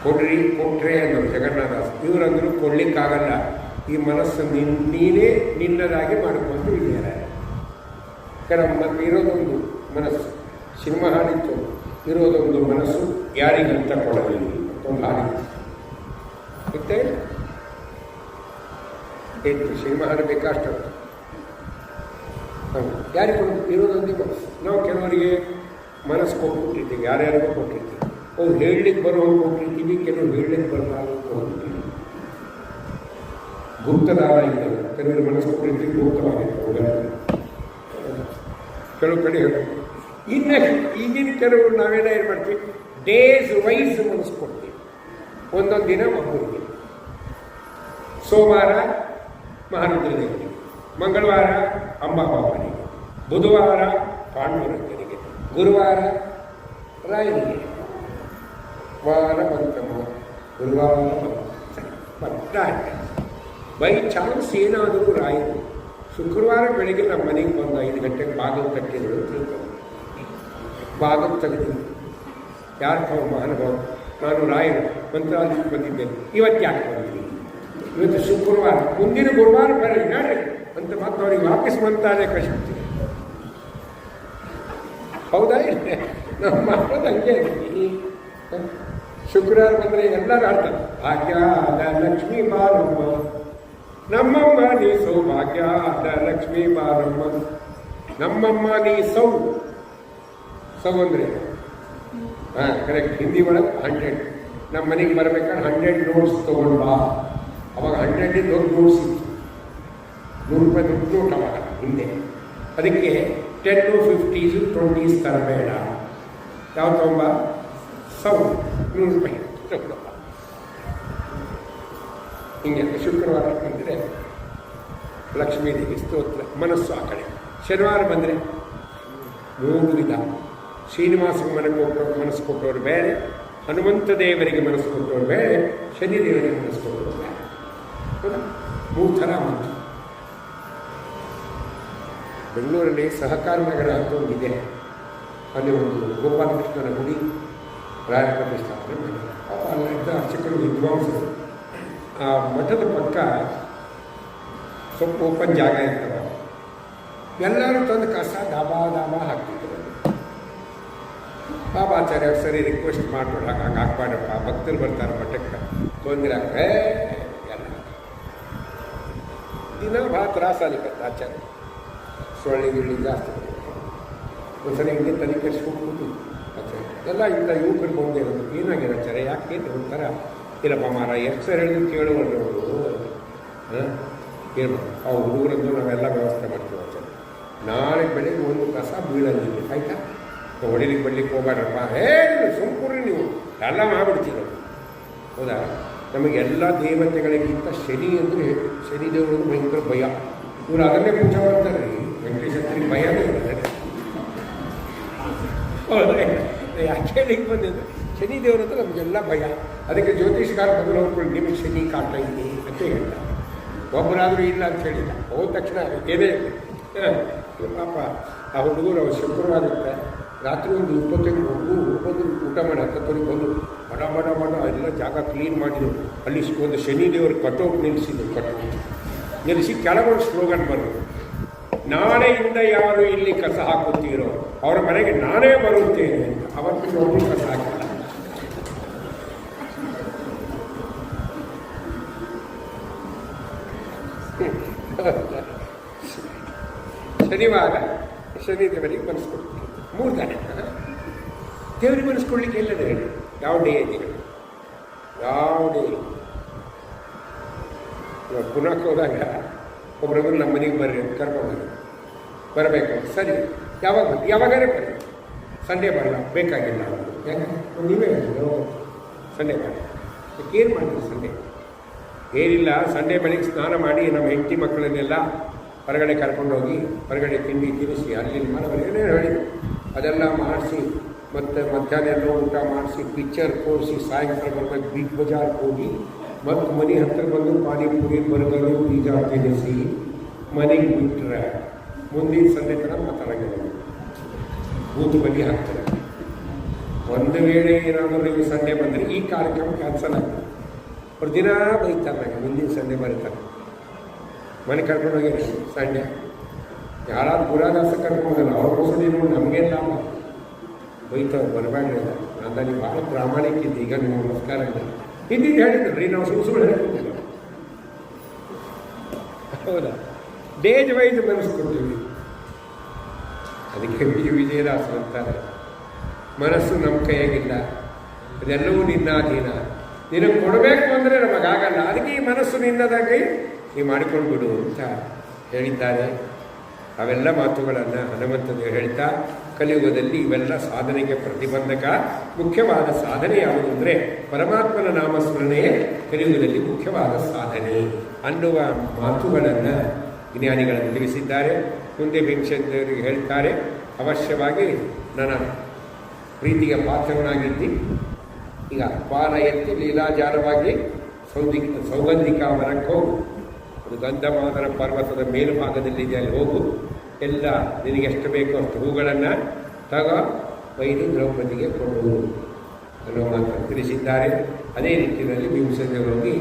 ಕೊಟ್ರೆ ಅಂದರು ಜಗನ್ನಾಥದಾಸ್. ಇವರಂದರು ಕೊಡ್ಲಿಕ್ಕಾಗಲ್ಲ, ಈ ಮನಸ್ಸು ನೀನೇ ನಿನ್ನದಾಗಿ ಮಾಡಿಕೊಂಡು ಇದ್ದಾರೆ. ನಮಗೆ ಇರೋದೊಂದು ಮನಸ್ಸು, ಸಿನಿಮಾ ಹಾಡಿತ್ತು, ಇರೋದೊಂದು ಮನಸ್ಸು ಯಾರಿಗಂತ ಕೊಡಲಿಲ್ಲ ಒಂದು ಹಾಡಿತ್ತು. ಮತ್ತೆ ಏನು ಸಿನಿಮಾ ಹಾಡಬೇಕಾಷ್ಟು ಯಾರಿಗೂ ಇರೋದೊಂದೇ ಮನಸ್ಸು. ನಾವು ಕೆಲವರಿಗೆ ಮನಸ್ಸು ಕೊಟ್ಬಿಟ್ಟಿರ್ತೀವಿ, ಯಾರ್ಯಾರಿಗೂ ಕೊಟ್ಟಿರ್ತೀವಿ. ಅವ್ರು ಹೇಳಲಿಕ್ಕೆ ಬರೋರು ಕೊಟ್ಟಿರ್ತೀವಿ, ಕೆಲವರು ಹೇಳಲಿಕ್ಕೆ ಬರಲಾರು ಕೊಟ್ಟಿರ್ತೀವಿ. ಗುಪ್ತದಾರ ಇದ್ದಾರೆ, ಕೆಲವರು ಮನಸ್ಸು ಕೊಟ್ಟಿರ್ತೀವಿ, ಗುಪ್ತವಾಗಿರ್ತಾರೆ. ಕೆಲವು ಕಡೆ ಇನ್ನು ಈಗಿನ ಕೆಲವರು ನಾವೆಲ್ಲ ಏನು ಮಾಡ್ತೀವಿ, ಡೇಸ್ ವೈಸ್ ಮನಸ್ಸು ಕೊಡ್ತೀವಿ. ಒಂದೊಂದು ದಿನ ಒಬ್ಬರಿಗೆ. ಸೋಮವಾರ ಮಹಾರುದ್ರದೇವರಿಗೆ, ಮಂಗಳವಾರ ಅಂಬಾಬಾಬನಿಗೆ, ಬುಧವಾರ ಪಾಂಡುರಂಗನಿಗೆ, ಗುರುವಾರ ರಾಯನಿಗೆ, ವಾರ ಬಂತಮ್ಮ ಗುರುವಾರ ರಾಯ. ಬೈ ಚಾನ್ಸ್ ಏನಾದರೂ ರಾಯರು ಶುಕ್ರವಾರ ಬೆಳಿಗ್ಗೆ ನಮ್ಮ ಮನೆಗೆ ಬಂದು 5 ಗಂಟೆಗೆ ಬಾಗಿಲು ಕಟ್ಟಿದ್ರು ತಿಳ್ಕೊಂಡು ಬಾಗಿಲು ತೆಗೆದು ಯಾರು ಮಹಾನುಭಾವ, ನಾನು ರಾಯರು ಮಂತ್ರಾಲಯಕ್ಕೆ ಬಂದಿದ್ದೇನೆ, ಇವತ್ತು ಯಾಕೆ ಬಂದಿದ್ದೀನಿ, ಇವತ್ತು ಶುಕ್ರವಾರ, ಮುಂದಿನ ಗುರುವಾರ ಬರಲಿ ನಾಳೆ ಅಂತ ಮತ್ತೆ ಅವ್ರಿಗೆ ವಾಪಸ್ ಮಂತ್ರಾಲಯ ಕಳಿಸ್ತೀವಿ. ಹೌದಾ ಇಲ್ಲ? ನಮ್ಮ ಮಾಡೋದು ಹಂಗೆ. ಶುಕ್ರವಾರ ಬಂದರೆ ಎಲ್ಲರೂ ಆಡ್ತಾರೆ, ಭಾಗ್ಯದ ಲಕ್ಷ್ಮೀ ಬಾರಮ್ಮ, ನಮ್ಮಮ್ಮ ನೀ ಸೌಭಾಗ್ಯದ ಲಕ್ಷ್ಮೀ ಬಾರಮ್ಮ, ನಮ್ಮಮ್ಮ ನೀ ಸೌ ಅಂದರೆ ಕರೆಕ್ಟ್. ಹಿಂದಿ ಒಳಗೆ 100. ನಮ್ಮ ಮನೆಗೆ ಬರಬೇಕಾದ್ರೆ 100 ನೋಟ್ಸ್ ತೊಗೊಂಡು ಬಾ. ಅವಾಗ 100 ದೊಡ್ಡ ನೋಟ್ಸ್ ಇತ್ತು, ₹100 ದೊಡ್ಡ ನೋಟ್ ಅವಾಗ ಹಿಂದೆ. ಅದಕ್ಕೆ 10 50s 20s ತರಬೇಡ. ಯಾವ ತಗೊಂಬ? ₹100 ತಗೊಂಬ. ಹಿಂಗೆ ಶುಕ್ರವಾರ ಬಂದರೆ ಲಕ್ಷ್ಮೀದೇವಿ ಸ್ತೋತ್ರ, ಮನಸ್ಸು ಆ ಕಡೆ. ಶನಿವಾರ ಬಂದರೆ 3 ವಿಧ. ಶ್ರೀನಿವಾಸಕ್ಕೆ ಮನಸ್ಸು ಕೊಟ್ಟವರು ಬೇರೆ, ಹನುಮಂತ ದೇವರಿಗೆ ಮನಸ್ಸು ಕೊಟ್ಟವರು ಬೇರೆ, ಶನಿ ದೇವರಿಗೆ ಮನಸ್ಸು ಕೊಟ್ಟವರು ಬೇರೆ. ಹೌದಾ? 3 ಥರ ಮನಸ್ಸು. ಬೆಂಗಳೂರಲ್ಲಿ ಸಹಕಾರ ನಗರ ಅಂತ ಒಂದಿದೆ, ಅಲ್ಲಿ ಒಂದು ಗೋಪಾಲಕೃಷ್ಣನ ಗುಡಿ ರಾಯ ಪ್ರತಿಷ್ಠಾಪನೆ ಮಾಡಿದ್ದಾರೆ. ಅಲ್ಲಿದ್ದ ಅರ್ಚಕರು ವಿದ್ವಾಂಸರು. ಆ ಮಠದ ಪಕ್ಕ ಸ್ವಲ್ಪ ಓಪನ್ ಜಾಗ ಇರ್ತವೆ, ಎಲ್ಲರೂ ತಂದು ಕಸ ದಾಬಾ ಹಾಕ್ತಿದ್ರು. ಬಾಬಾಚಾರ್ಯ ಸರಿ ರಿಕ್ವೆಸ್ಟ್ ಮಾಡ್ಕೊಂಡು ಹಂಗೆ ಹಾಕ್ಬಾರ್ದಪ್ಪ, ಭಕ್ತರು ಬರ್ತಾರೆ ಮಠಕ್ಕೆ, ತೊಂದರೆ ಆಗ್ತದೆ ಎಲ್ಲ. ದಿನ ಭಾಳ ತ್ರಾಸಾಲಿಕತ್ತೆ ಆಚಾರ್ಯ, ಸೊಳ್ಳೆ ಗಿಳ್ಳಿ ಜಾಸ್ತಿ. ಒಂದ್ಸಲ ಹಿಂಗೆ ತಲೆ ಕೆಡಿಸ್ಕೊಂಡು ಆಚಾರ್ಯ ಎಲ್ಲ ಇಂಥ ಯುವಕರು ಬಂದೇ ಇರೋದು, ಏನಾಗಿದೆ ಆಚಾರ್ಯ, ಯಾಕೆ ಒಂಥರ ಇಲ್ಲಪ್ಪ ಮಾರ ಎಷ್ಟು ಸರಿ ಹೇಳಿದ್ರು ಕೇಳುವಲ್ರಿ ಅವರು. ಏನು ಆ ಹುಡುಗರದ್ದು ನಾವೆಲ್ಲ ವ್ಯವಸ್ಥೆ ಮಾಡ್ತೀವಿ ಆಚಾರ್ಯ. ನಾಳೆ ಬೆಳಿಗ್ಗೆ ಒಂದು ಕಸ ಬೀಳಲ್ಲಿ, ಆಯಿತಾ? ಹೊಡಿಲಿಕ್ಕೆ ಬಡ್ಲಿಕ್ಕೆ ಹೋಗ್ಬೇಡ್ರಪ್ಪ, ಸುಮ್ಕೂರಿ ನೀವು ಎಲ್ಲ ಮಾಡಿಬಿಡ್ತೀವಿ. ಹೌದಾ? ನಮಗೆಲ್ಲ ದೇವತೆಗಳಿಗಿಂತ ಶನಿ ಅಂದರೆ ಶನಿ ದೇವರು ಭಯಂಕರ ಭಯ. ಇವರು ಅದನ್ನೇ ಪೂಜೆ ಮಾಡ್ತಾರೆ ರೀ. ವೆಂಕಟೇಶ್ವರಿಗೆ ಭಯನೇ ಇರ್ತದೆ. ಯಾಕೆ ಹೇಳಿಕ್ಕೆ ಬಂದಿದ್ದು, ಶನಿ ದೇವ್ರ ಹತ್ರ ನಮಗೆಲ್ಲ ಭಯ. ಅದಕ್ಕೆ ಜ್ಯೋತಿಷ್ಕಾರ ಬಂದು ನೋಡ್ಕೊಂಡು ನಿಮಗೆ ಶನಿ ಕಾಟ ಇದೆ ಅಂತ ಹೇಳ್ತಾರೆ. ಒಬ್ಬರಾದರೂ ಇಲ್ಲ ಅಂತ ಹೇಳಿಲ್ಲ, ಹೋದ ತಕ್ಷಣ ಏನೇ ಪಾಪ ಆ ಹುಡುಗರು ಅವ್ರು ಶುಕ್ರವಾರ ಇರ್ತಾರೆ, ರಾತ್ರಿ ಒಂದು 25 ಬಂದು ಊಟ ಮಾಡಿ 10 ಬಂದು ಬಡ ಎಲ್ಲ ಜಾಗ ಕ್ಲೀನ್ ಮಾಡಿದ್ರು. ಅಲ್ಲಿ ಒಂದು ಶನಿ ದೇವರು ಕಟೌಟ್ ನಿಲ್ಲಿಸಿದ್ರು. ಕಟೌಟ್ ನಿಲ್ಲಿಸಿ ಕೆಳಗೊಂಡು ಸ್ಲೋಗನ್ ಬರೋದು, ನಾಳೆಯಿಂದ ಯಾರು ಇಲ್ಲಿ ಕಸ ಹಾಕುತ್ತೀರೋ ಅವರ ಮನೆಗೆ ನಾನೇ ಬರುತ್ತೇನೆ ಅಂತ. ಅವತ್ತು ನೋಡು ಕಸ ಹಾಕಿಲ್ಲ. ಶನಿವಾರ ಶನಿ ದೇವರಿಗೆ ಮನಸ್ಕೊಡ್ತೀವಿ. 3 ದಾನೆ ದೇವರಿಗೆ ಮನಸ್ಕೊಡ್ಲಿಕ್ಕೆ ಎಲ್ಲದೆ ಹೇಳಿ, ಯಾವ ಡೇ ಇದೆ, ಯಾವ ಡೇ. ಇವಾಗ ಪುನಃ ಹೋದಾಗ ಒಬ್ಬರೊಬ್ಬರು ನಮ್ಮ ಮನೆಗೆ ಬರ್ರಿ ಅಂತ ಕರ್ಕೊಂಡು ಬರಬೇಕು. ಸರಿ, ಯಾವಾಗಾರೆ ಬರ್ರಿ, ಸಂಡೇ ಬರಲ್ಲ, ಬೇಕಾಗಿಲ್ಲ. ಯಾಕೆ ನೀವೇ ಸಂಡೇ ಬರಲ್ಲ. ಏನು ಮಾಡಿದ್ರು ಸಂಡೇ? ಏನಿಲ್ಲ, ಸಂಡೇ ಬೆಳಿಗ್ಗೆ ಸ್ನಾನ ಮಾಡಿ ನಮ್ಮ ಹೆಂಡತಿ ಮಕ್ಕಳನ್ನೆಲ್ಲ ಹೊರಗಡೆ ಕರ್ಕೊಂಡೋಗಿ ಹೊರಗಡೆ ತಿಂಡಿ ತಿನ್ನಿಸಿ ಅಲ್ಲಿ ಮಾಡೋರು ಏನೇನು ಹೇಳಿದ್ರು ಅದೆಲ್ಲ ಮಾಡಿಸಿ, ಮತ್ತು ಮಧ್ಯಾಹ್ನ ಎಲ್ಲ ಊಟ ಮಾಡಿಸಿ, ಪಿಕ್ಚರ್ ತೋರಿಸಿ, ಸಾಯಂಕಾಲ ಬರ್ಬೇಕು ಬಿಗ್ ಬಜಾರ್ಗೆ ಹೋಗಿ ಮತ್ತು ಮನೆ ಹತ್ತಿರ ಬಂದು ಪಾನಿಪುರಿ ಬರ್ಗರು ಪಿಜ್ಜಾ ತಿನ್ನಿಸಿ ಮನೆಗೆ ಬಿಟ್ಟರೆ ಮುಂದಿನ ಸಂಡೆ ಥರ ಮಾತಾಡೋಂಗಿಲ್ಲ. ಬೂತು ಬಲಿ ಹಾಕ್ತಾರೆ. ಒಂದು ವೇಳೆ ಏನಾದರೂ ನೀವು ಸಂಡೇ ಬಂದರೆ ಈ ಕಾರ್ಯಕ್ರಮ ಕ್ಯಾನ್ಸಲ್ ಆಗ್ತದೆ. ಅವ್ರು ದಿನ ಬೈತಾರೆ ನನಗೆ, ಮುಂದಿನ ಸಂಡೇ ಬರೀತಾರೆ. ಮನೆ ಕರ್ಕೊಂಡು ಹೋಗಿರಿ ಸಂಡೇ, ಯಾರಾದ್ರು ಪುರಾದಾಸ ಕರ್ಕೊಂಡು ಹೋಗಲ್ಲ, ಅವ್ರಿಗೋಸ್ಕರ ನೀವು ನಮಗೇನು ಲಾಭ ಬೈತವ್ರು ಬರಬೇಡ್ರಿ ಅಲ್ಲ. ನಾನು ನೀವು ಭಾಳ ಪ್ರಾಮಾಣಿಕ ಇದ್ದೆ, ಈಗ ನೀವು ನಮಸ್ಕಾರ ಇಲ್ಲ ಹಿಂದಿದ್ದು ಹೇಳಿದ್ರು ರೀ, ನಾವು ಸುಳ್ಳು ಹೇಳ್ತಿಲ್ಲ. ಹೌದಾ, ಡೇಜ್ ವೈಸ್ ಮನಸ್ಕೊಡ್ತೀವಿ. ಅದಕ್ಕೆ ವಿಜಯದಾಸರು ಅಂತಾರೆ, ಮನಸ್ಸು ನಮ್ಮ ಕೈಯಾಗಿಲ್ಲ, ಅದೆಲ್ಲವೂ ನಿನ್ನ ಅಧೀನ, ನಿನಗೆ ಕೊಡಬೇಕು ಅಂದರೆ ನಮಗಾಗಲ್ಲ, ಅದಕ್ಕೆ ಈ ಮನಸ್ಸು ನಿನ್ನದಾಗಿ ನೀವು ಮಾಡಿಕೊಂಡು ಬಿಡು ಅಂತ ಹೇಳಿದ್ದಾರೆ. ಅವೆಲ್ಲ ಮಾತುಗಳನ್ನು ಹನುಮಂತ ದೇವರು ಹೇಳ್ತಾ, ಕಲಿಯುಗದಲ್ಲಿ ಇವೆಲ್ಲ ಸಾಧನೆಗೆ ಪ್ರತಿಬಂಧಕ. ಮುಖ್ಯವಾದ ಸಾಧನೆ ಯಾವುದು ಅಂದರೆ ಪರಮಾತ್ಮನ ನಾಮಸ್ಮರಣೆಯೇ ಕಲಿಯುಗದಲ್ಲಿ ಮುಖ್ಯವಾದ ಸಾಧನೆ ಅನ್ನುವ ಮಾತುಗಳನ್ನು ಜ್ಞಾನಿಗಳನ್ನು ತಿಳಿಸಿದ್ದಾರೆ. ಮುಂದೆ ಭೀಮಸೇನರಿಗೆ ಹೇಳ್ತಾರೆ, ಅವಶ್ಯವಾಗಿ ನನ್ನ ಪ್ರೀತಿಗೆ ಪಾತ್ರನಾಗಿದ್ದಿ, ಈಗ ಪಾಲ ಎತ್ತಿ ಲೀಲಾಜಾಲವಾಗಿ ಸೌಗಂಧಿಕ ವನಕ್ಕೆ ಹೋಗು, ಅದು ಗಂಧಮಾದನ ಪರ್ವತದ ಮೇಲುಭಾಗದಲ್ಲಿದೆ, ಅಲ್ಲಿ ಹೋಗು, ಎಲ್ಲ ನಿನಗೆ ಎಷ್ಟು ಬೇಕೋ ಅಷ್ಟು ಹೂಗಳನ್ನು ತಗೋ ಬೈದು ದ್ರೌಪದಿಗೆ ಕೊಡು ಅನ್ನೋ ಮಾತನ್ನು ತಿಳಿಸಿದ್ದಾರೆ. ಅದೇ ನಿಟ್ಟಿನಲ್ಲಿ ಭೀಮಸೇನರು ಹೋಗಿ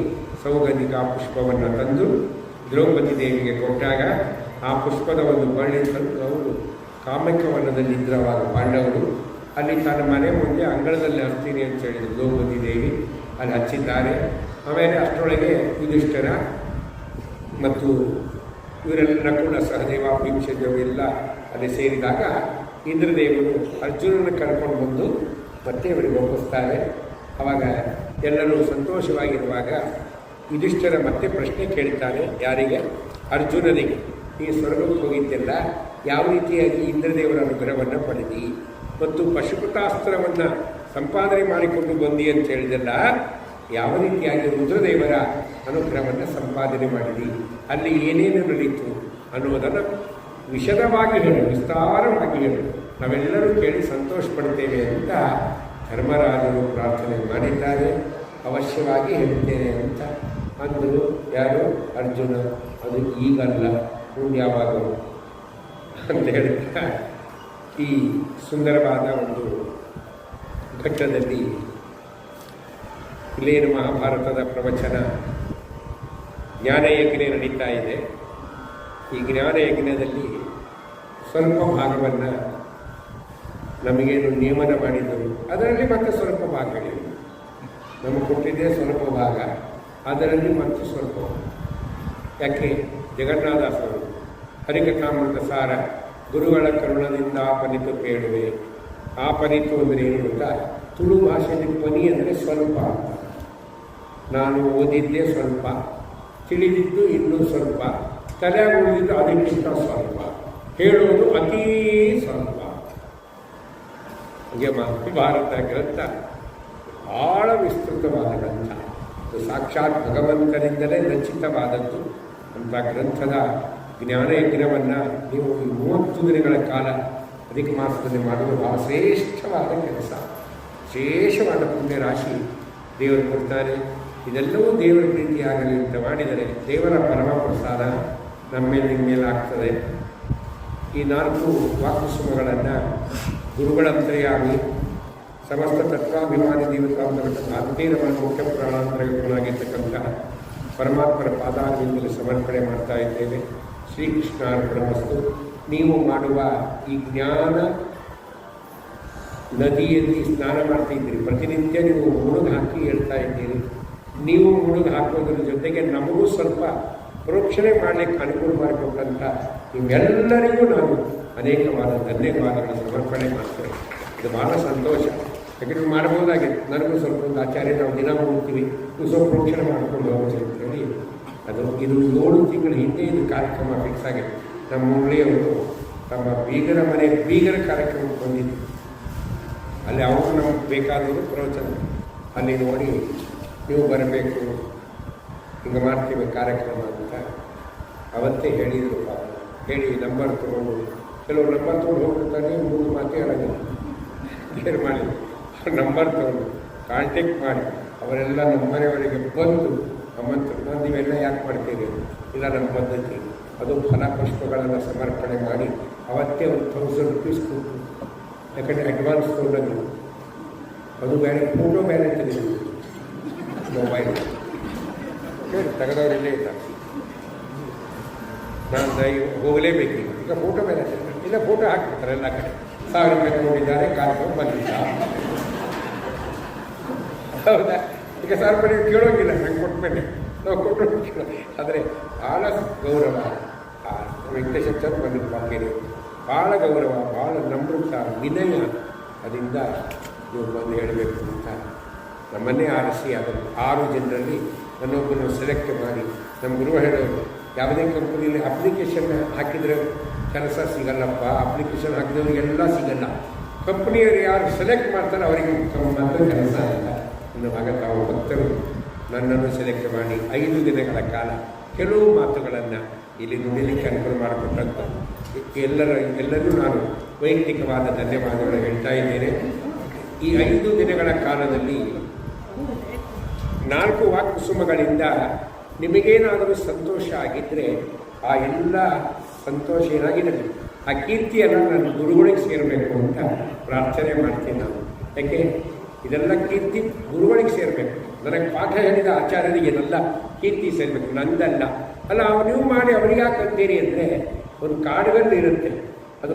ಸೌಗಂಧಿಕ ಪುಷ್ಪವನ್ನು ತಂದು ದ್ರೌಪದಿ ದೇವಿಗೆ ಕೊಟ್ಟಾಗ ಆ ಪುಷ್ಪದ ಒಂದು ಬಳ್ಳಿ ತಂದು ಅವರು ಕಾಮಕವನದಲ್ಲಿದ್ದರವಾಗ ಪಾಂಡವರು ಅಲ್ಲಿ ತನ್ನ ಮನೆ ಮುಂದೆ ಅಂಗಳದಲ್ಲಿ ಹಚ್ತೀನಿ ಅಂತ ಹೇಳಿದರು ದ್ರೌಪದಿ ದೇವಿ, ಅಲ್ಲಿ ಹಚ್ಚಿದ್ದಾರೆ. ಆಮೇಲೆ ಅಷ್ಟರೊಳಗೆ ಯುಧಿಷ್ಠಿರ ಮತ್ತು ಇವರೆಲ್ಲ ನಕುಲ ಸಹದೇವ ಭೀಮಸೇನರು ಎಲ್ಲ ಅಲ್ಲಿ ಸೇರಿದಾಗ ಇಂದ್ರದೇವರು ಅರ್ಜುನನ ಕರ್ಕೊಂಡು ಬಂದು ಮತ್ತೆ ಅವರಿಗೆ ಒಪ್ಪಿಸ್ತಾರೆ. ಆವಾಗ ಎಲ್ಲರೂ ಸಂತೋಷವಾಗಿರುವಾಗ ಯುಧಿಷ್ಠಿರ ಮತ್ತೆ ಪ್ರಶ್ನೆ ಕೇಳ್ತಾನೆ, ಯಾರಿಗೆ? ಅರ್ಜುನನಿಗೆ. ಈ ಸ್ವರ್ಗಕ್ಕೆ ಹೋಗಿದ್ದೆಲ್ಲ ಯಾವ ರೀತಿಯಾಗಿ ಇಂದ್ರದೇವರ ಅನುಗ್ರಹವನ್ನು ಪಡೆದಿ ಮತ್ತು ಪಶುಪತಾಸ್ತ್ರವನ್ನು ಸಂಪಾದನೆ ಮಾಡಿಕೊಂಡು ಬಂದಿ ಅಂತ ಹೇಳಿದೆಲ್ಲ ಯಾವ ರೀತಿಯಾಗಿ ರುದ್ರದೇವರ ಅನುಗ್ರಹವನ್ನು ಸಂಪಾದನೆ ಮಾಡಿದಿ, ಅಲ್ಲಿ ಏನೇನು ನಡೀತು ಅನ್ನೋದನ್ನು ವಿಶದವಾಗಿ ಹೇಳು, ವಿಸ್ತಾರವಾಗಿ ಹೇಳು, ನಾವೆಲ್ಲರೂ ಕೇಳಿ ಸಂತೋಷ ಪಡ್ತೇವೆ ಅಂತ ಧರ್ಮರಾಜರು ಪ್ರಾರ್ಥನೆ ಮಾಡಿದ್ದಾರೆ. ಅವಶ್ಯವಾಗಿ ಹೇಳ್ತೇನೆ ಅಂತ ಅಂದರು. ಯಾರು? ಅರ್ಜುನ. ಅದು ಈಗಲ್ಲ, ಯಾವಾಗ ಅಂತ ಹೇಳ್ತಾ ಈ ಸುಂದರವಾದ ಒಂದು ಘಟ್ಟದಲ್ಲಿ ಇಲ್ಲೇನು ಮಹಾಭಾರತದ ಪ್ರವಚನ ಜ್ಞಾನಯಜ್ಞ ನಡೀತಾ ಇದೆ. ಈ ಜ್ಞಾನಯಜ್ಞದಲ್ಲಿ ಸ್ವಲ್ಪ ಭಾಗವನ್ನು ನಮಗೇನು ನಿಯಮನ ಮಾಡಿದರು, ಅದರಲ್ಲಿ ಮತ್ತೆ ಸ್ವಲ್ಪ ಭಾಗಗಳಿವೆ. ನಮಗೆ ಕೊಟ್ಟಿದ್ದೇ ಸ್ವಲ್ಪ ಭಾಗ, ಅದರಲ್ಲಿ ಮತ್ತೆ ಸ್ವಲ್ಪ. ಯಾಕೆ? ಜಗನ್ನಾಥದಾಸರು ಹರಿಕಥಾಮೃತ ಸಾರ ಗುರುಗಳ ಕರುಣದಿಂದ ಆಪನಿತು ಕೇಳುವೆ. ಆಪನಿತು ಅಂದರೆ ಏನು ಅಂತ, ತುಳು ಭಾಷೆಯಲ್ಲಿ ಪನಿ ಅಂದರೆ ಸ್ವಲ್ಪ. ನಾನು ಓದಿದ್ದೇ ಸ್ವಲ್ಪ, ತಿಳಿದಿದ್ದು ಇನ್ನೂ ಸ್ವಲ್ಪ, ತಲೆ ಉಳಿದಿದ್ದು ಅದಕ್ಕಿಂತ ಸ್ವಲ್ಪ, ಹೇಳೋದು ಅತೀ ಸ್ವಲ್ಪ. ಹಾಗೆ ಮಹಾಭಾರತ ಗ್ರಂಥ ಬಹಳ ವಿಸ್ತೃತವಾದ ಗ್ರಂಥ, ಸಾಕ್ಷಾತ್ ಭಗವಂತನಿಂದಲೇ ರಚಿತವಾದದ್ದು. ಅಂಥ ಗ್ರಂಥದ ಜ್ಞಾನಯಜ್ಞವನ್ನು ನೀವು 30 ದಿನಗಳ ಕಾಲ ಅಧಿಕ ಮಾಸದಲ್ಲಿ ಮಾಡುವುದು ಬಹಳ ಶ್ರೇಷ್ಠವಾದ ಕೆಲಸ, ವಿಶೇಷವಾದ ಪುಣ್ಯ ರಾಶಿ ದೇವರು ಕೊಡ್ತಾರೆ. ಇದೆಲ್ಲವೂ ದೇವರ ಪ್ರೀತಿಯಾಗಲಿ ಅಂತ ಮಾಡಿದರೆ ದೇವರ ಪರಮ ಪ್ರಸಾದ ನಮ್ಮ ಮೇಲೆ ಆಗ್ತದೆ. ಈ 4 ವಾಕುಸುಮಗಳನ್ನು ಗುರುಗಳಂತರ್ಯಾಮಿ ಸಮಸ್ತ ತತ್ವಾಭಿಮಾನಿ ದೇವತಾಂತರದ ಆತ್ಮೀಯರ ಮುಖ್ಯ ಪ್ರಾಣಾಂತರಗಳಾಗಿರ್ತಕ್ಕಂಥ ಪರಮಾತ್ಮನ ಪಾದಾರವಿಂದಲೇ ಸಮರ್ಪಣೆ ಮಾಡ್ತಾ ಇದ್ದೇವೆ. ಶ್ರೀಕೃಷ್ಣಾರ್ಪಣಮಸ್ತು. ನೀವು ಮಾಡುವ ಈ ಜ್ಞಾನ ನದಿಯಲ್ಲಿ ಸ್ನಾನ ಮಾಡ್ತಾ ಇದ್ದೀರಿ, ಪ್ರತಿನಿತ್ಯ ನೀವು ಮುಳುಗು ಹಾಕಿ ಹೇಳ್ತಾ ಇದ್ದೀರಿ. ನೀವು ಮುಳುಗು ಹಾಕೋದ್ರ ಜೊತೆಗೆ ನಮಗೂ ಸ್ವಲ್ಪ ಪ್ರೋಕ್ಷಣೆ ಮಾಡಲಿಕ್ಕೆ ಅನುಕೂಲ ಮಾಡಿಕೊಟ್ಟಂಥ ನಿಮ್ಮೆಲ್ಲರಿಗೂ ನಾನು ಅನೇಕವಾದ ಧನ್ಯವಾದಗಳನ್ನು ಸಮರ್ಪಣೆ ಮಾಡ್ತೇವೆ. ಇದು ಬಹಳ ಸಂತೋಷ. ಯಾಕೆಂದ್ರೆ ಮಾಡ್ಬೋದಾಗಿದೆ, ನನಗೂ ಸ್ವಲ್ಪ ಒಂದು ಆಚಾರ್ಯ ನಾವು ದಿನ ಹೋಗ್ತೀವಿ, ನೀವು ಸ್ವಲ್ಪ ಪ್ರೋಕ್ಷಣೆ ಮಾಡ್ಕೊಂಡು ಹೋಗ್ತೀವಿ ಅಂತೇಳಿ ಅದು ಇದು 7 ತಿಂಗಳ ಹಿಂದೆ ಇದು ಕಾರ್ಯಕ್ರಮ ಫಿಕ್ಸ್ ಆಗಿದೆ. ನಮ್ಮ ಮುರಳಿಯವರು ತಮ್ಮ ಬೀಗರ ಮನೆ ಬೀಗರ ಕಾರ್ಯಕ್ರಮಕ್ಕೆ ಬಂದಿದ್ದು, ಅಲ್ಲಿ ಅವರು ನಮಗೆ ಬೇಕಾದವರು ಪ್ರವಚನ ಅಲ್ಲಿ ನೋಡಿ ನೀವು ಬರಬೇಕು, ಹಿಂಗೆ ಮಾಡ್ತೀವಿ ಕಾರ್ಯಕ್ರಮ ಅಂತ ಅವತ್ತೇ ಹೇಳಿದರು. ಹೇಳಿ ನಂಬರ್ ತೊಗೊಂಡು, ಕೆಲವರು ನಂಬರ್ ತೊಗೊಂಡು ಹೋಗ್ಬಿಡ್ತಾರೆ, 3 ಮಾತೇ ಹೇಳೋದಿಲ್ಲ. ಏನು ಮಾಡಿ ನಂಬರ್ ತೊಗೊಂಡು ಕಾಂಟ್ಯಾಕ್ಟ್ ಮಾಡಿ ಅವರೆಲ್ಲ ನಮ್ಮ ಮನೆಯವರಿಗೆ ಬಂದು ನಮ್ಮಂತ ನೀವೆಲ್ಲ ಯಾಕೆ ಮಾಡ್ತೀರಿ? ಇಲ್ಲ ನಮ್ಮ ಪದ್ಧತಿ ಅದು ಫಲಪುಷ್ಪಗಳನ್ನು ಸಮರ್ಪಣೆ ಮಾಡಿ ಅವತ್ತೇ ಒಂದು 1000 ರೂಪೀಸ್ ಕೊಟ್ಟು, ಯಾಕಂದರೆ ಅಡ್ವಾನ್ಸ್ ತೊಗೊಂಡು ಅದು ಬೇರೆ, ಫೋಟೋ ಬೇರೆ ತೆಗೆದು ಮೊಬೈಲ್ ಹೇಳಿ ತೆಗೆದವರೆಲ್ಲೇ ಇದ್ದಾರೆ. ನಾನು ಹೋಗಲೇಬೇಕು ಈಗ ಫೋಟೋ ಬೇರೆ ತೆಗೆದು ಇಲ್ಲ ಫೋಟೋ ಹಾಕ್ಬಿಡ್ತಾರೆ ಎಲ್ಲ ಕಡೆ. 1000 ರೂಪಾಯಿ ನೋಡಿದ್ದಾರೆ, ಕಾರ್ಯಕ್ರಮ ಬಂದಿಲ್ಲ. ಹೌದಾ? ಈಗ 1000 ರೂಪಾಯಿ ನೀವು ಕೇಳೋಂಗಿಲ್ಲ, ನಂಗೆ ಕೊಟ್ಮೇಲೆ ನಾವು ಕೊಟ್ಟು ಕೇಳೋ. ಆದರೆ ಭಾಳ ಗೌರವ ವೆಂಕಟೇಶ್ವರ ಬಂದಿದ್ದು ಬಾಕೇರಿ, ಭಾಳ ಗೌರವ, ಭಾಳ ನಮ್ರತ, ವಿನಯ. ಅದರಿಂದ ನೀವು ಬಂದು ಹೇಳಬೇಕು ಅಂತ ನಮ್ಮನ್ನೇ ಆರಿಸಿ ಅದನ್ನು 6 ಜನರಲ್ಲಿ ನನ್ನೊಬ್ಬನ್ನು ಸೆಲೆಕ್ಟ್ ಮಾಡಿ, ನಮ್ಮ ಗುರು ಹೇಳೋರು ಯಾವುದೇ ಕಂಪ್ನಿಯಲ್ಲಿ ಅಪ್ಲಿಕೇಶನ್ ಹಾಕಿದರೆ ಕೆಲಸ ಸಿಗಲ್ಲಪ್ಪ, ಅಪ್ಲಿಕೇಶನ್ ಹಾಕಿದವರಿಗೆಲ್ಲ ಸಿಗಲ್ಲ, ಕಂಪ್ನಿಯವರು ಯಾರು ಸೆಲೆಕ್ಟ್ ಮಾಡ್ತಾರೆ ಅವರಿಗೆ ಮಾತ್ರ ಕೆಲಸ ಇಲ್ಲ ಅನ್ನುವಾಗ ತಾವು ಭಕ್ತರು ನನ್ನನ್ನು ಸೆಲೆಕ್ಟ್ ಮಾಡಿ 5 ದಿನಗಳ ಕಾಲ ಕೆಲವು ಮಾತುಗಳನ್ನು ಇಲ್ಲಿ ನುಡಿಲಿಕ್ಕೆ ಅನುಕೂಲ ಮಾಡಿಕೊಟ್ಟಂತ ಎಲ್ಲರೂ ನಾನು ವೈಯಕ್ತಿಕವಾದ ಧನ್ಯವಾದಗಳು ಹೇಳ್ತಾ ಇದ್ದೇನೆ. ಈ 5 ದಿನಗಳ ಕಾಲದಲ್ಲಿ 4 ವಾಕ್ಸುಮಗಳಿಂದ ನಿಮಗೇನಾದರೂ ಸಂತೋಷ ಆಗಿದ್ದರೆ ಆ ಎಲ್ಲ ಸಂತೋಷ ಏನಾಗಿರಲಿ, ಆ ಕೀರ್ತಿಯನ್ನು ನನ್ನ ಗುರುಗಳಿಗೆ ಸೇರಬೇಕು ಅಂತ ಪ್ರಾರ್ಥನೆ ಮಾಡ್ತೀನಿ ನಾನು. ಯಾಕೆ ಇದೆಲ್ಲ ಕೀರ್ತಿ ಗುರುಗಳಿಗೆ ಸೇರಬೇಕು. ನನಗೆ ಪಾಠ ಹೇಳಿದ ಆಚಾರ್ಯರಿಗೆ ಇದೆಲ್ಲ ಕೀರ್ತಿ ಸೇರಬೇಕು, ನಂದಲ್ಲ. ಅಲ್ಲ, ನೀವು ಮಾಡಿ ಅವರಿಗೆ ಯಾಕಂತೀರಿ ಅಂದರೆ, ಒಂದು ಕಾಡುಗಲ್ಲು ಇರುತ್ತೆ, ಅದು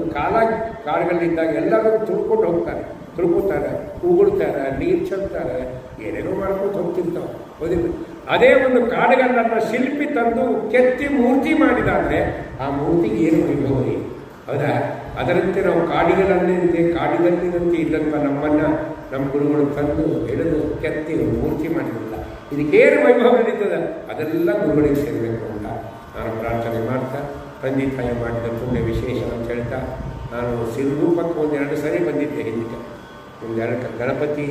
ಕಾಡುಗಲ್ಲಿದ್ದಾಗ ಎಲ್ಲರೂ ತುಳ್ಕೊಂಡು ಹೋಗ್ತಾರೆ, ತುಳ್ಕೊತಾರೆ, ಕೂಗುಳ್ತಾರೆ, ನೀರು ಚೆಲ್ತಾರೆ, ಏನೇನೋ ಮಾಡ್ಕೊಂಡು ಹೋಗ್ತಿರ್ತಾವೆ. ಹೌದಿಲ್ಲ? ಅದೇ ಒಂದು ಕಾಡುಗಲ್ಲನ್ನು ಶಿಲ್ಪಿ ತಂದು ಕೆತ್ತಿ ಮೂರ್ತಿ ಮಾಡಿದಾದರೆ ಆ ಮೂರ್ತಿಗೆ ಏನು ವೈಭವ ಇದೆ. ಹೌದಾ? ಅದರಂತೆ ನಾವು ಕಾಡಿಗಲ್ಲಿನಂತೆ ಇದ್ದಂಥ ನಮ್ಮನ್ನು ನಮ್ಮ ಗುರುಗಳು ತಂದು ಎಳೆದು ಕೆತ್ತಿ ಮೂರ್ತಿ ಮಾಡಿರಲಿಲ್ಲ. ಇದಕ್ಕೇನು ವೈಭವ ನಡೀತದೆ ಅದೆಲ್ಲ ಗುರುಗಳಿಗೆ ಸೇರಬೇಕು ಅಂತ ನಾನು ಪ್ರಾರ್ಥನೆ ಮಾಡ್ತಾ, ತಂದೆ ತಾಯಿ ಮಾಡಿದ ಪುಣ್ಯ ವಿಶೇಷ ಅಂತ ಹೇಳ್ತಾ, ನಾನು ಸಿರುರೂಪಕ್ಕೆ 1-2 ಸರಿ ಬಂದಿದ್ದೆ ಹಿಂದಕ್ಕೆ. 1-2 ಗಣಪತಿ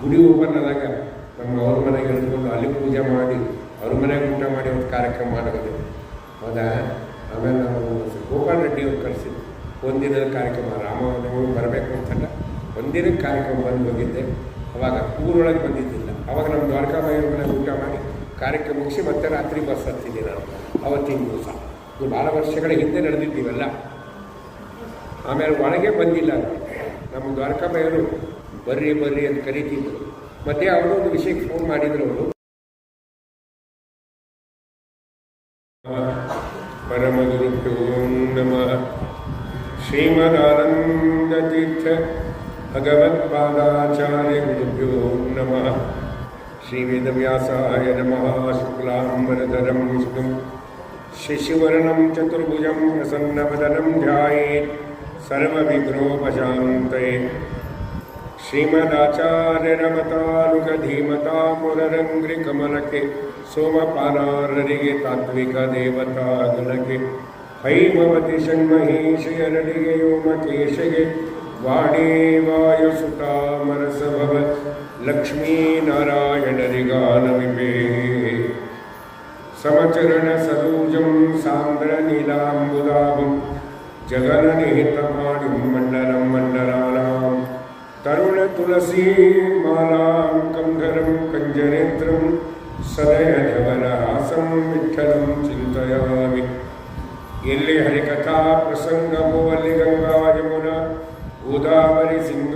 ಗುಡಿ ಓಪನ್ ಆದಾಗ ನಮ್ಮ ಅವ್ರ ಮನೆಗೆ ಹಿಡ್ಕೊಂಡು ಅಲ್ಲಿ ಪೂಜೆ ಮಾಡಿ ಅವ್ರ ಮನೆಗೆ ಊಟ ಮಾಡಿ ಒಂದು ಕಾರ್ಯಕ್ರಮ ಮಾಡೋದು. ಹೌದಾ? ಆಮೇಲೆ ನಾವು ಗೋಪಾಲ್ ರೆಡ್ಡಿಯವ್ರು ಕರೆಸಿದ್ದು ಒಂದಿನದ ಕಾರ್ಯಕ್ರಮ, ರಾಮನವರು ಬರಬೇಕು ಅಂತಲ್ಲ, ಒಂದಿನದ ಕಾರ್ಯಕ್ರಮ ಬಂದು ಹೋಗಿದ್ದೆ. ಅವಾಗ ಊರೊಳಗೆ ಬಂದಿದ್ದಿಲ್ಲ. ಅವಾಗ ನಮ್ಮ ದ್ವಾರಕಾಬಾಯಿಯವ್ರ ಮನೆಗೆ ಊಟ ಮಾಡಿ ಕಾರ್ಯಕ್ರಮ ಮುಗಿಸಿ ಮತ್ತೆ ರಾತ್ರಿ ಬಸ್ ಹತ್ತಿದ್ದೆ ನಾನು ಅವತ್ತಿನ ದಿವಸ. ಇದು ಭಾಳ ವರ್ಷಗಳ ಹಿಂದೆ ನಡೆದಿದ್ದೀವಲ್ಲ. ಆಮೇಲೆ ಒಳಗೆ ಬಂದಿಲ್ಲ. ನಮ್ಮ ದ್ವಾರಕಾಬಾಯಿಯವರು ಬರ್ರಿ ಬರ್ರಿ ಅಂತ ಕರೀತಿದ್ರು. ಮತ್ತೆ ಅವರು ಒಂದು ವಿಷಯಕ್ಕೆ ಫೋನ್ ಮಾಡಿದ್ರು. ಅವರು ಪರಮಗುರುಭ್ಯೋ ನಮಃ. ಶ್ರೀಮದಾನಂದ ತೀರ್ಥ ಭಗವತ್ಪಾದಾಚಾರ್ಯ ಗುರುಭ್ಯೋ ನಮಃ. ಶ್ರೀ ವೇದವ್ಯಾಸಾಯ ನಮಃ. ಶುಕ್ಲಾಂಬರಧರಂ ವಿಷ್ಣುಂ ಶಶಿವರ್ಣಂ ಚತುರ್ಭುಜಂ ಪ್ರಸನ್ನವದನಂ ಧ್ಯಾಯೇತ್ ಸರ್ವವಿಘ್ನೋಪಶಾಂತಯೇ. ಶ್ರೀಮದಾಚಾರ್ಯರಮತಾನುಗಧೀಮತಾಮುರರಂಗ್ರಿ ಸೋಮಪಾಲಾರರಿಗೆ ತಾತ್ವಿಕ ದೇವತಾಗಣಕ್ಕೆ ಹೈಮವತಿ ಷಣ್ಮಹೇಶಯರಡಿಗೆ ಯೋಮಕೇಶಗೆ ವಾಣೇ ವಾಯುಸುತಾಮರಸಭವ ಲಕ್ಷ್ಮೀನಾರಾಯಣರಿಗಾನವಿಪೇ. ಸಮಚರಣ ಸರೋಜಂ ಸಾಂದ್ರ ನೀಲಾಂಬುದಾಭಂ ಜಗನನಿಹಿತಮಾಡಿಂ ಮಂಡಲಂ ಮಂಡಲಾನಾಂ ತರುಣ ತುಳಸೀ ಮಾಲಾಂ ಕಂಧರಂ ಕಂಜನೇತ್ರಂ ಸದಯಧವನಹಾಸಂ ವಿಠ್ಠಲಂ ಚಿಂತಯಾಮಿ. ಎಲ್ಲಿ ಹರಿಕಥಾ ಪ್ರಸಂಗಮೋ ಅಲ್ಲಿ ಗಂಗಾ ಯಮುನಾ ಗೋದಾವರಿ ಸಿಂಧು